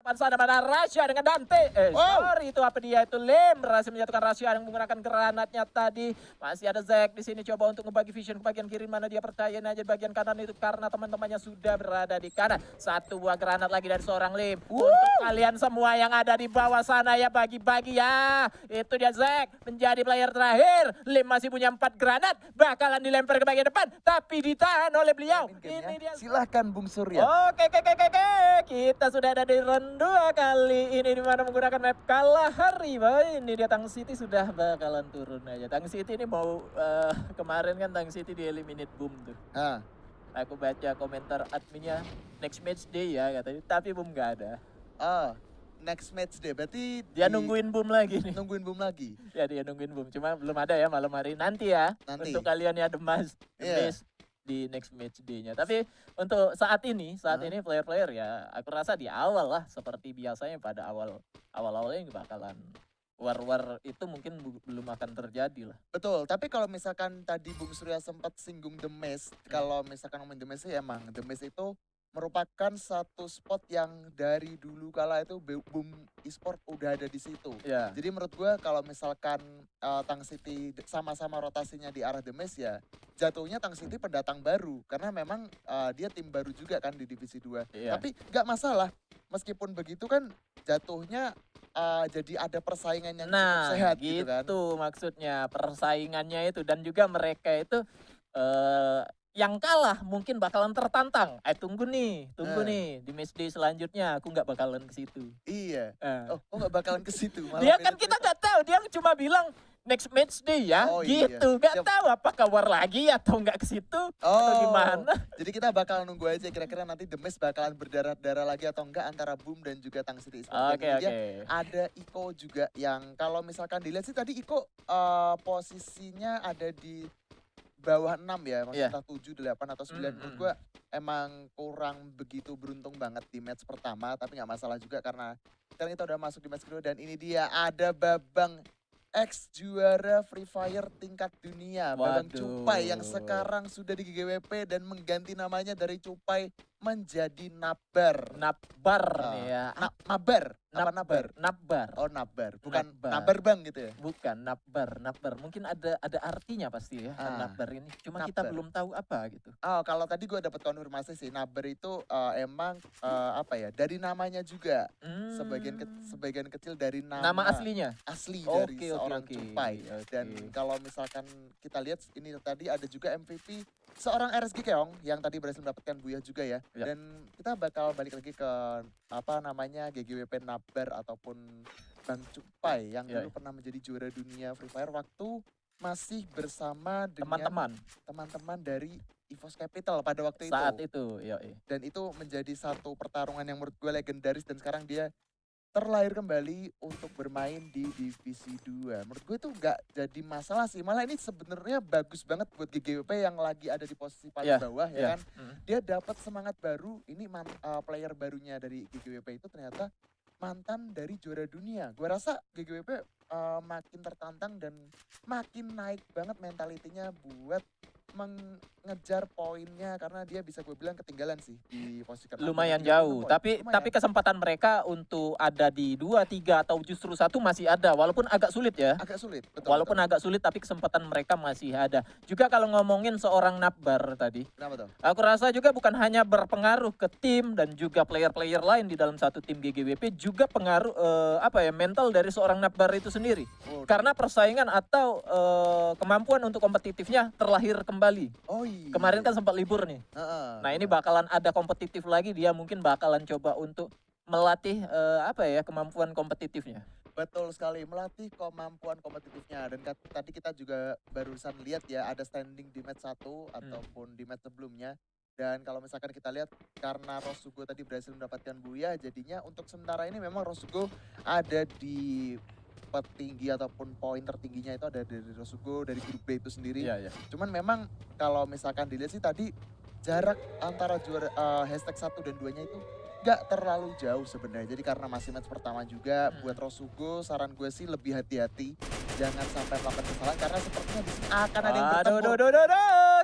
depan sana mana Rasya dengan Dante. Sorry itu apa dia itu Lem berhasil menjatuhkan Rasya yang menggunakan granatnya tadi. Masih ada Zack di sini coba untuk ngebagi vision ke bagian kiri mana dia percayain aja di bagian kanan itu karena teman-temannya sudah berada di kanan. Satu buah granat lagi dari seorang Lem. Untuk kalian semua yang ada di bawah sana ya bagi-bagi ya. Itu dia Zack menjadi player terakhir. Lem masih punya 4 granat bakalan dilempar ke bagian depan tapi ditahan oleh beliau. Ini dia. Silahkan Bung Surya. Oke. Kita sudah ada di round 2 kali ini di mana menggunakan map Kalahari. Ini dia Tang City sudah bakalan turun aja. Tang City ini mau kemarin kan Tang City di eliminate Boom tuh. Aku baca komentar adminnya next match day ya katanya, tapi Boom nggak ada. Next match day berarti Dia nungguin Boom lagi nih. Nungguin Boom lagi. Ya dia nungguin Boom, cuma belum ada ya malam hari nanti ya. Nanti. Untuk kalian ya The Miss di next match day-nya. Tapi untuk saat ini player-player ya aku rasa di awal lah seperti biasanya pada awal-awalnya bakalan war itu mungkin belum akan terjadi lah. Betul, tapi kalau misalkan tadi Bung Surya sempat singgung The Maze, kalau misalkan ngomongin The Maze sih emang The Maze itu merupakan satu spot yang dari dulu kala itu Boom Esport udah ada di situ. Ya. Jadi menurut gua kalau misalkan Tang City sama-sama rotasinya di arah The Maze ya, jatuhnya Tang City pendatang baru karena memang dia tim baru juga kan di divisi 2. Iya. Tapi nggak masalah, meskipun begitu kan jatuhnya jadi ada persaingan yang cukup sehat gitu kan. Maksudnya persaingannya itu dan juga mereka itu yang kalah mungkin bakalan tertantang. Tunggu nih di match day selanjutnya aku nggak bakalan ke situ. Iya. Oh nggak bakalan ke situ. Dia kan kita nggak tahu, dia cuma bilang next match day ya, gitu. Nggak tahu apakah war lagi atau nggak ke situ atau gimana. Jadi kita bakal nunggu aja kira-kira nanti The Maze bakalan berdarah-darah lagi atau enggak antara Boom dan juga Tang City Esports. Oke. Ada Iko juga yang kalau misalkan dilihat sih tadi Iko posisinya ada di bawah 6 ya, maksudnya 7, 8 atau 9. Menurut gue emang kurang begitu beruntung banget di match pertama, tapi nggak masalah juga karena sekarang kita udah masuk di match kedua dan ini dia ada Babang ex juara Free Fire tingkat dunia, Babang Cupai yang sekarang sudah di GGWP dan mengganti namanya dari Cupai menjadi Nabar. Nabar nih ya. Nabar. Apa Nabar? Nabar. Oh Nabar, bukan Nabar Bang gitu ya? Bukan Nabar. Mungkin ada artinya pasti ya Nabar ini. Cuma Nabar. kita belum tahu apa gitu. Oh kalau tadi gue dapat konfirmasi sih Nabar itu emang apa ya dari namanya juga. Sebagian kecil dari nama aslinya. Asli dari seorang Cupai. Okay. Dan kalau misalkan kita lihat ini tadi ada juga MVP seorang RSG Keong yang tadi berhasil mendapatkan Buyah juga ya. Dan kita bakal balik lagi ke apa namanya GGWP Nabar ataupun Bang Cupai yang dulu pernah menjadi juara dunia Free Fire waktu masih bersama dengan teman-teman dari EVOS Capital pada waktu saat itu. Dan itu menjadi satu pertarungan yang menurut gue legendaris dan sekarang dia terlahir kembali untuk bermain di divisi 2. Menurut gue itu nggak jadi masalah sih. Malah ini sebenarnya bagus banget buat GGWP yang lagi ada di posisi paling bawah ya kan. Dia dapat semangat baru. Ini player barunya dari GGWP itu ternyata mantan dari juara dunia. Gue rasa GGWP makin tertantang dan makin naik banget mentalitinya buat mengejar poinnya karena dia bisa gue bilang ketinggalan sih di posisi ke-6. Lumayan jauh, tapi kesempatan mereka untuk ada di 2, 3 atau justru 1 masih ada walaupun agak sulit ya. Agak sulit, betul. Walaupun agak sulit tapi kesempatan mereka masih ada. Juga kalau ngomongin seorang Nabar tadi. Kenapa tuh? Aku rasa juga bukan hanya berpengaruh ke tim dan juga player-player lain di dalam satu tim GGWP, juga pengaruh mental dari seorang Nabar itu sendiri. Karena persaingan atau kemampuan untuk kompetitifnya terlahir kembali. Kemarin kan sempat libur nih. Nah ini bakalan ada kompetitif lagi, dia mungkin bakalan coba untuk melatih kemampuan kompetitifnya. Betul sekali, melatih kemampuan kompetitifnya. Dan tadi kita juga barusan lihat ya ada standing di match 1 ataupun di match sebelumnya. Dan kalau misalkan kita lihat karena Rosugo tadi berhasil mendapatkan Buyah, jadinya untuk sementara ini memang Rosugo ada di petinggi ataupun poin tertingginya itu ada dari Rosugo, dari grup B itu sendiri. Cuman memang kalau misalkan dilihat sih tadi jarak antara juara hashtag 1 dan 2-nya itu gak terlalu jauh sebenarnya. Jadi karena masih match pertama juga buat Rosugo, saran gue sih lebih hati-hati. Jangan sampai melakukan kesalahan karena sepertinya di sini akan ada yang bertempur.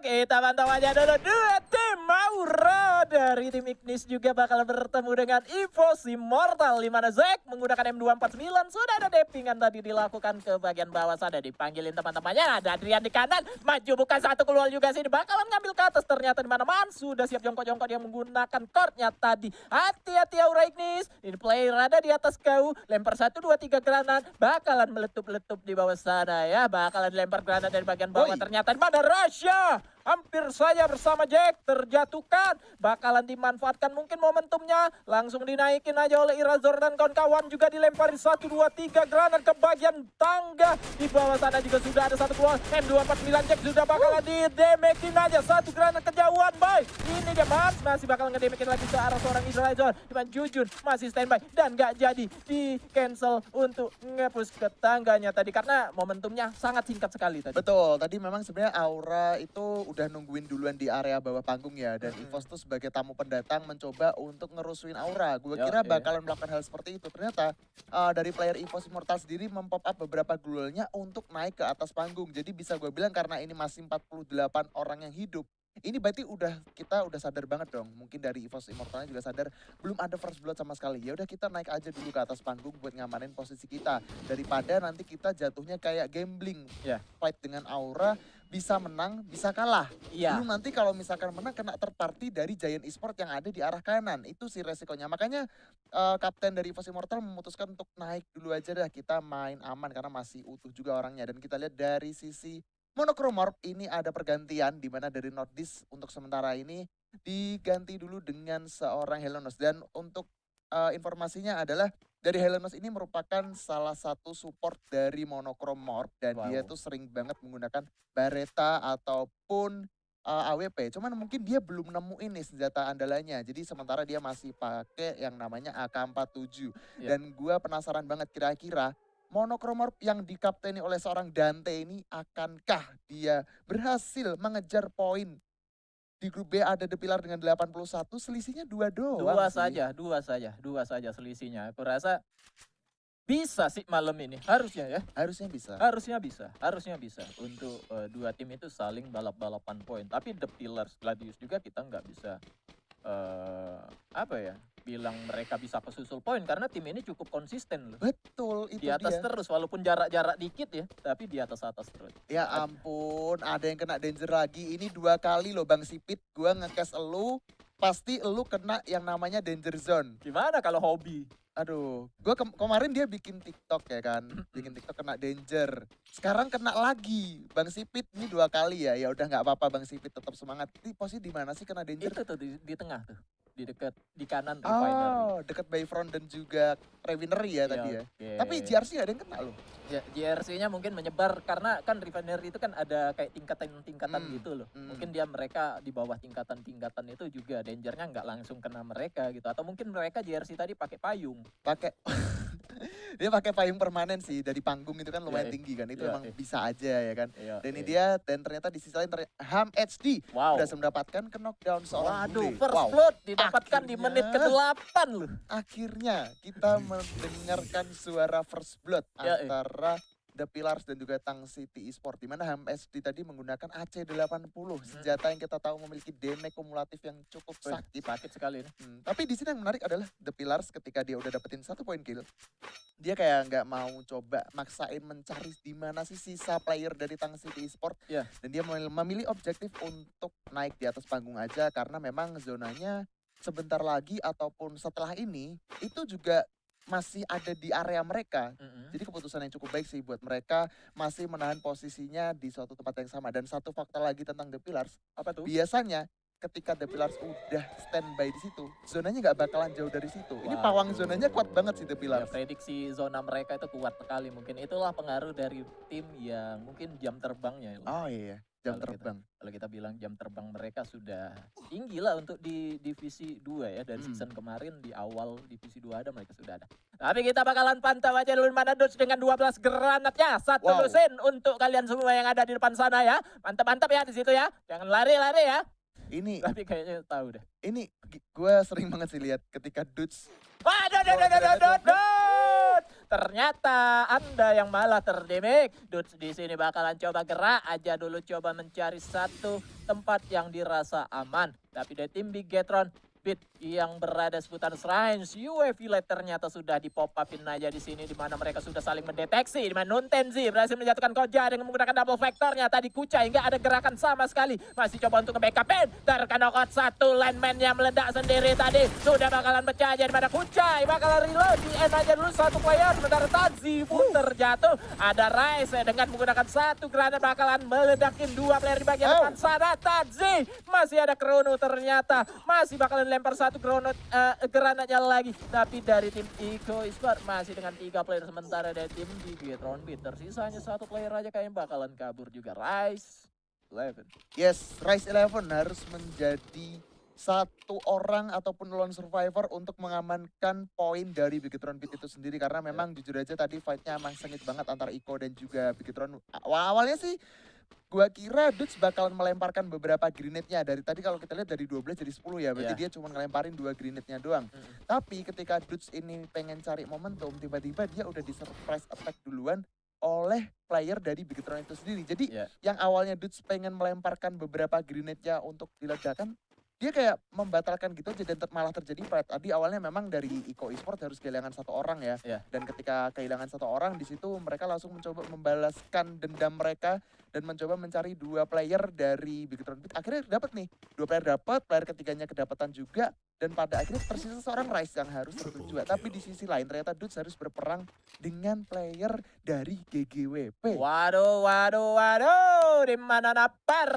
Kita pantau aja dulu 2 tim mau Aura dari tim Ignis juga bakal bertemu dengan EVOS Immortal, di mana Zack menggunakan M249. Sudah ada depingan tadi dilakukan ke bagian bawah sana, dipanggilin teman-temannya. Ada Adrian di kanan, maju bukan satu, keluar juga sini, bakalan ngambil ke atas. Ternyata di mana Man sudah siap jongkok-jongkok, dia menggunakan core-nya tadi. Hati-hati Aura Ignis, ini player ada di atas kau, lempar 1, 2, 3 granat, bakalan meletup-letup di bawah sana ya. Bakalan dilempar granat dari bagian bawah. Oi. Ternyata di mana Rasha hampir saja bersama Jack terjatuhkan, bakalan dimanfaatkan mungkin momentumnya, langsung dinaikin aja oleh Irazor dan kawan-kawan, juga dilempari 1, 2, 3 granat ke bagian tangga. Di bawah sana juga sudah ada satu keluar, M249 Jack sudah bakalan didemekin aja, 1 granat kejauhan, bye. Ini dia Mars masih bakal ngedemekin lagi ke arah seorang Irazor, cuman Jujun masih standby dan gak jadi di cancel untuk nge-push ke tangganya tadi karena momentumnya sangat singkat sekali tadi. Betul, tadi memang sebenarnya Aura itu udah nungguin duluan di area bawah panggung ya. Dan EVOS tuh sebagai tamu pendatang mencoba untuk ngerusuin Aura. Gue kira bakalan melakukan hal seperti itu. Ternyata dari player EVOS Immortal sendiri mempop up beberapa gulolnya untuk naik ke atas panggung. Jadi bisa gue bilang karena ini masih 48 orang yang hidup. Ini berarti kita udah sadar banget dong. Mungkin dari EVOS Immortalnya juga sadar belum ada first blood sama sekali. Ya udah kita naik aja dulu ke atas panggung buat ngamanin posisi kita, daripada nanti kita jatuhnya kayak gambling. Fight dengan Aura, bisa menang, bisa kalah. Belum nanti kalau misalkan menang kena third party dari Giant Esport yang ada di arah kanan. Itu sih resikonya. Makanya kapten dari EVOS Immortal memutuskan untuk naik dulu aja dah, kita main aman karena masih utuh juga orangnya. Dan kita lihat dari sisi Monochromorph ini ada pergantian, di mana dari Nordisk untuk sementara ini diganti dulu dengan seorang Helenos. Dan untuk informasinya adalah dari Helenos ini merupakan salah satu support dari Monochromorph. Dan dia tuh sering banget menggunakan Baretta ataupun AWP. Cuman mungkin dia belum nemuin nih senjata andalannya. Jadi sementara dia masih pakai yang namanya AK-47. Dan gua penasaran banget kira-kira Monochromorph yang dikapteni oleh seorang Dante ini, akankah dia berhasil mengejar poin? Di grup B ada The Pillar dengan 81, selisihnya 2 doang. Dua saja selisihnya. Aku rasa bisa sih malam ini, harusnya ya. Harusnya bisa. Harusnya bisa untuk dua tim itu saling balap-balapan poin. Tapi The Pillars Gladius juga kita nggak bisa bilang mereka bisa kesusul poin karena tim ini cukup konsisten loh. Betul, itu di atas dia. terus walaupun jarak-jarak dikit ya, tapi di atas terus. Ya ampun, ada yang kena danger lagi. Ini 2 kali loh Bang Sipit, gua nge-cast elu, pasti elu kena yang namanya danger zone. Gimana kalau hobi? Aduh, gua kemarin dia bikin TikTok ya kan, bikin TikTok kena danger. Sekarang kena lagi, Bang Sipit ini 2 kali ya. Ya udah nggak apa-apa Bang Sipit, tetap semangat. Ini posisi di mana sih kena danger? Itu tuh di tengah tuh, di dekat di kanan refinery. Oh, dekat Bayfront dan juga Refinery ya tadi ya. Tapi GRC ada yang kena loh. Ya, GRC-nya mungkin menyebar karena kan refinery itu kan ada kayak tingkatan-tingkatan gitu loh. Mungkin mereka di bawah tingkatan-tingkatan itu juga dangernya nggak langsung kena mereka gitu. Atau mungkin mereka GRC tadi pakai payung. Dia pakai payung permanen sih, dari panggung itu kan lumayan tinggi kan, itu emang bisa aja ya kan. Dan ini dia, dan ternyata di sisi lain Ham HD berhasil mendapatkan ke knockdown seorang bule. First blood didapatkan di menit ke-8 loh. Akhirnya kita mendengarkan suara first blood antara The Pillars dan juga Tang City Esport, di mana Ham SD tadi menggunakan AC80, senjata yang kita tahu memiliki damage kumulatif yang cukup sakit sekali ini. Tapi di sini yang menarik adalah The Pillars ketika dia udah dapetin 1 poin kill, dia kayak nggak mau coba maksain mencari di mana sih sisa player dari Tang City Esport. Dan dia memilih objektif untuk naik di atas panggung aja karena memang zonanya sebentar lagi ataupun setelah ini itu juga masih ada di area mereka. Jadi keputusan yang cukup baik sih buat mereka, masih menahan posisinya di suatu tempat yang sama. Dan satu fakta lagi tentang The Pillars, apa tuh? Biasanya ketika The Pillars udah standby di situ, zonanya nggak bakalan jauh dari situ. Ini pawang zonanya kuat banget sih The Pillars. Prediksi zona mereka itu kuat sekali. Mungkin itulah pengaruh dari tim yang mungkin jam terbangnya. Oh iya, jam terbang. Kalau kita bilang jam terbang mereka sudah tinggi lah untuk di divisi 2 ya. Dari season kemarin di awal divisi 2 ada, mereka sudah ada. Tapi kita bakalan pantau aja dulu mana Dodge dengan 12 granatnya. 1 lusin untuk kalian semua yang ada di depan sana ya. Mantap-mantap ya di situ ya. Jangan lari-lari ya. Ini tapi kayaknya tahu deh. Ini gue sering banget sih lihat ketika Dodge. ternyata Anda yang malah terdemik. Dudes di sini bakalan coba gerak aja dulu, coba mencari satu tempat yang dirasa aman. Tapi dari tim Bigetron Beat yang berada seputar Shrines, UAV Light ternyata sudah di-pop upin aja di sini, di mana mereka sudah saling mendeteksi. Di mana Nuntenzi berhasil menjatuhkan Koja dengan menggunakan double vectornya. Tadi Kucai hingga ada gerakan sama sekali. Masih coba untuk nge-backupin. Terkena knockout satu lineman yang meledak sendiri tadi. Sudah bakalan pecah aja di mana Kucai bakalan reload. Di end aja dulu satu player. Sementara Tadzi pun terjatuh. Ada Rise dengan menggunakan satu granat bakalan meledakin dua player di bagian depan sana. Tadzi masih ada Krono ternyata. Masih bakalan lempar satu granatnya lagi. Tapi dari tim Eco Esport masih dengan 3 player, sementara dari tim Bigetron Beat tersisa hanya satu player aja, kayaknya bakalan kabur juga. Rise 11. Yes, Rise 11 harus menjadi satu orang ataupun lone survivor untuk mengamankan poin dari Bigetron Beat itu sendiri, karena memang jujur aja tadi fightnya emang sengit banget antara Iko dan juga Bigetron. Awalnya sih gua kira Dudes bakalan melemparkan beberapa grenade-nya. Dari tadi kalau kita lihat dari 12 jadi 10 ya, berarti dia cuma ngelemparin 2 grenade-nya doang. Tapi ketika Dudes ini pengen cari momentum, tiba-tiba dia udah di surprise attack duluan oleh player dari Bigetron itu sendiri. Jadi yang awalnya Dudes pengen melemparkan beberapa grenade-nya untuk diledakkan, dia kayak membatalkan gitu aja, dan malah terjadi fight. Tadi awalnya memang dari Eco Esport harus kehilangan satu orang ya. Dan ketika kehilangan satu orang, di situ mereka langsung mencoba membalaskan dendam mereka dan mencoba mencari 2 player dari Bigetron Beat. Akhirnya dapat nih, 2 player dapat, player ketiganya kedapatan juga, dan pada akhirnya tersisa seorang Rise yang harus tertuju. Tapi di sisi lain ternyata Dudes harus berperang dengan player dari GGWP. Waduh, di mana Napar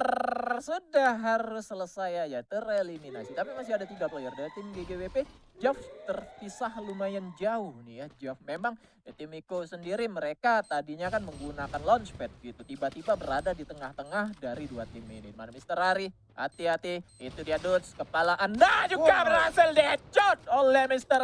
sudah harus selesai aja, tereliminasi. Tapi masih ada 3 player dari tim GGWP. Joff terpisah lumayan jauh nih ya. Joff memang tim Iko sendiri, mereka tadinya kan menggunakan launchpad gitu. Tiba-tiba berada di tengah-tengah dari 2 tim ini. Mana Mr. Ari, hati-hati. Itu dia Dudes, kepala Anda juga berhasil di-headshot oleh Mr.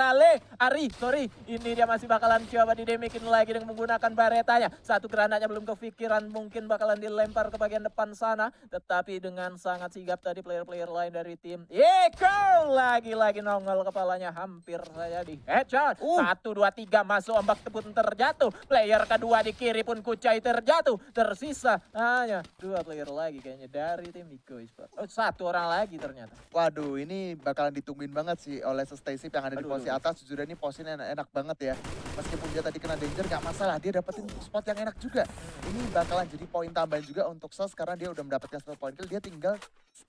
Ari, sorry. Ini dia masih bakalan coba didemikin lagi dengan menggunakan baretanya. Satu granatnya belum kepikiran, mungkin bakalan dilempar ke bagian depan sana. Tetapi dengan sangat sigap tadi player-player lain dari tim Iko lagi-lagi nongol kepalanya, hampir saja di headshot. 1, 2, 3 masuk ombak tebut terjatuh. Player kedua di kiri pun Kucai terjatuh. Tersisa hanya 2 player lagi kayaknya dari tim Eco Esport. Oh, 1 orang lagi ternyata. Waduh, ini bakalan ditungguin banget sih oleh Stacey yang ada di posisi atas. Jujur ini posisinya enak banget ya. Meskipun dia tadi kena danger gak masalah, dia dapetin spot yang enak juga. Ini bakalan jadi poin tambahan juga untuk Sos, karena dia udah mendapatkan 1 poin kill. Dia tinggal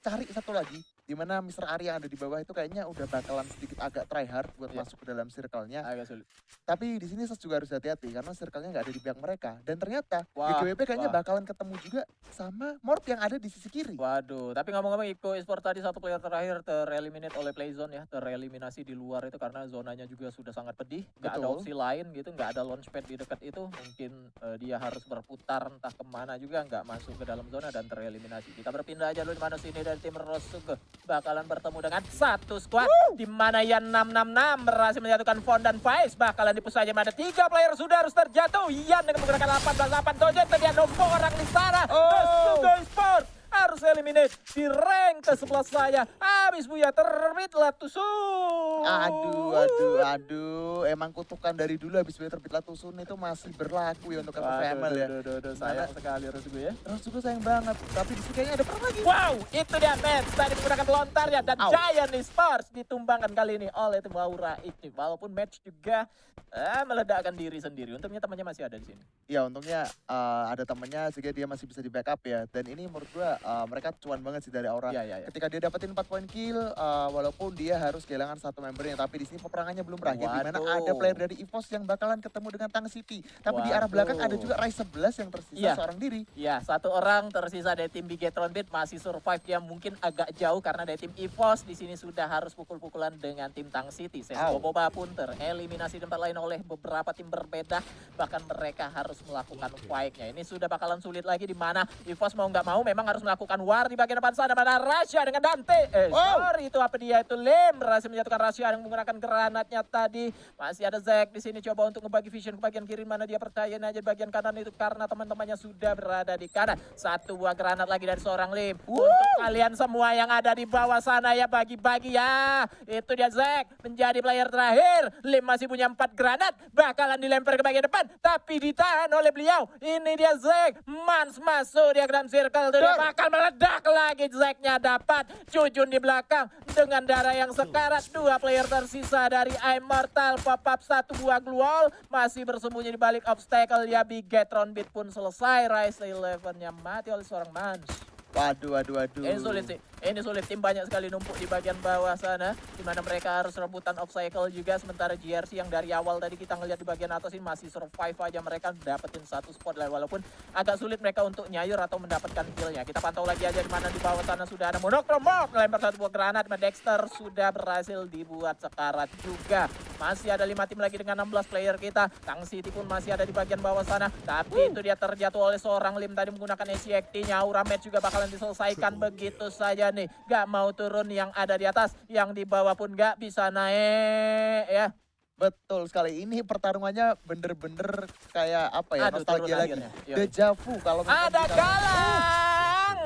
cari satu lagi, dimana Mr. Ari yang ada di bawah itu kayaknya udah bakalan sedikit agak try hard buat masuk ke dalam circle-nya. Agak sulit. Tapi di sini Sos juga harus hati-hati karena circle-nya nggak ada di pihak mereka. Dan ternyata GGWP kayaknya bakalan ketemu juga sama Morp yang ada di sisi kiri. Waduh, tapi ngomong-ngomong Eco Esport tadi 1 player terakhir tereliminate oleh Playzone ya. Tereliminasi di luar itu karena zonanya juga sudah sangat pedih. Nggak ada opsi lain gitu, nggak ada launchpad di dekat itu. Mungkin dia harus berputar entah kemana juga, nggak masuk ke dalam zona dan tereliminasi. Kita berpindah aja dulu di mana sini dari tim Rosuke bakalan bertemu dengan satu squad di mana Yan 666 berhasil menjatuhkan Von dan Faiz. Bakalan dipush aja, ada 3 player sudah harus terjatuh. Yan dengan menggunakan 18-8 Dojet, tadi ada 4 orang di sana. Rosuke Sport harus eliminate di rank ke sebelah saya. Habis Buya terbitlah Tusun. Aduh. Emang kutukan dari dulu habis Buya terbitlah Tusun itu masih berlaku ya untuk FFML ya. Sayang sekali Rosuke ya. Rosuke sayang banget. Tapi di sini kayaknya ada perang lagi. Wow, itu dia match. Tadi menggunakan lontarnya dan Giant Esports ditumbangkan kali ini oleh tim Aura ini. Walaupun match juga meledakkan diri sendiri. Untungnya temannya masih ada di sini. Ya untungnya ada temannya sehingga dia masih bisa di backup ya. Dan ini menurut gua mereka cuan banget sih dari Aura. Ketika dia dapetin 4 poin kill, walaupun dia harus kehilangan 1 membernya, tapi di sini peperangannya belum berakhir. Di mana ada player dari EVOS yang bakalan ketemu dengan Tang City. Tapi di arah belakang ada juga Rise 11 yang tersisa seorang diri. Iya, 1 orang tersisa dari tim Bigetron Beat masih survive, dia mungkin agak jauh karena dari tim EVOS di sini sudah harus pukul-pukulan dengan tim Tang City. Sesko Boba pun tereliminasi di tempat lain oleh beberapa tim berbeda, bahkan mereka harus melakukan fight-nya. Ini sudah bakalan sulit lagi di mana EVOS mau nggak mau memang harus melakukan melakukan war di bagian depan sana. Mana Rasya dengan Dante. Sorry itu apa dia itu Lim berhasil menjatuhkan Rasya yang menggunakan granatnya tadi. Masih ada Zack di sini coba untuk ngebagi vision ke bagian kiri, mana dia percayain aja di bagian kanan itu karena teman-temannya sudah berada di kanan. Satu buah granat lagi dari seorang Lim. Untuk kalian semua yang ada di bawah sana ya bagi-bagi ya. Itu dia Zack menjadi player terakhir. Lim masih punya 4 granat, bakalan dilempar ke bagian depan tapi ditahan oleh beliau. Ini dia Zack, Mans masuk dia ke dalam circle tuh, dia bakal meledak lagi. Zacknya dapat Jujun di belakang dengan darah yang sekarat. 2 player tersisa dari Immortal pop up 1 buah glue masih bersembunyi di balik obstacle ya. Bigetron Beat pun selesai. Rise 11-nya mati oleh seorang Mans. Waduh. Ini sulit sih. Ini sulit, tim banyak sekali numpuk di bagian bawah sana, di mana mereka harus rebutan obstacle juga. Sementara GRC yang dari awal tadi kita ngelihat di bagian atas ini masih survive aja, mereka dapetin 1 spot lah, walaupun agak sulit mereka untuk nyayur atau mendapatkan killnya. Kita pantau lagi aja di mana di bawah sana sudah ada Monochromok melempar 1 buah granat. Dexter sudah berhasil dibuat sekarat juga. Masih ada 5 tim lagi dengan 16 player kita. Tang City pun masih ada di bagian bawah sana, tapi itu dia terjatuh oleh seorang Lim tadi menggunakan ACXT-nya. Aura match juga bakalan diselesaikan begitu saja nih. Gak mau turun yang ada di atas, yang di bawah pun gak bisa naik ya. Betul sekali, ini pertarungannya bener-bener kayak apa ya, Aduh, nostalgia turun lagi. akhirnya. Yoi. Deja vu kalau misalkan Ada kita- galang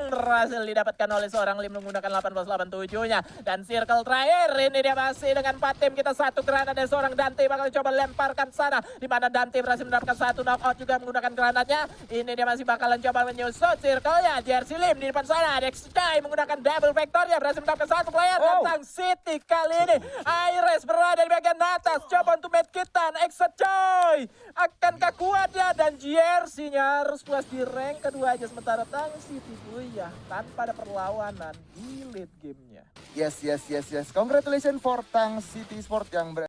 berhasil didapatkan oleh seorang Lim menggunakan 1887-nya. Dan circle terakhir ini dia masih dengan 4 tim kita. 1 granat dari seorang Dante bakal coba lemparkan sana, di mana Dante berhasil mendapatkan 1 knockout juga menggunakan granatnya. Ini dia masih bakalan coba menyusut circle-nya. JRC Lim di depan sana. Dex Sky menggunakan double vector-nya berhasil mendapatkan 1 player. Tang City kali ini Iris berada di bagian atas, coba untuk medkitan. Exit coy, akankah kuat ya? Dan JRC-nya harus puas di rank kedua aja, sementara Tang City ya tanpa ada perlawanan di late gamenya. Yes. Congratulations for Tang City Sport yang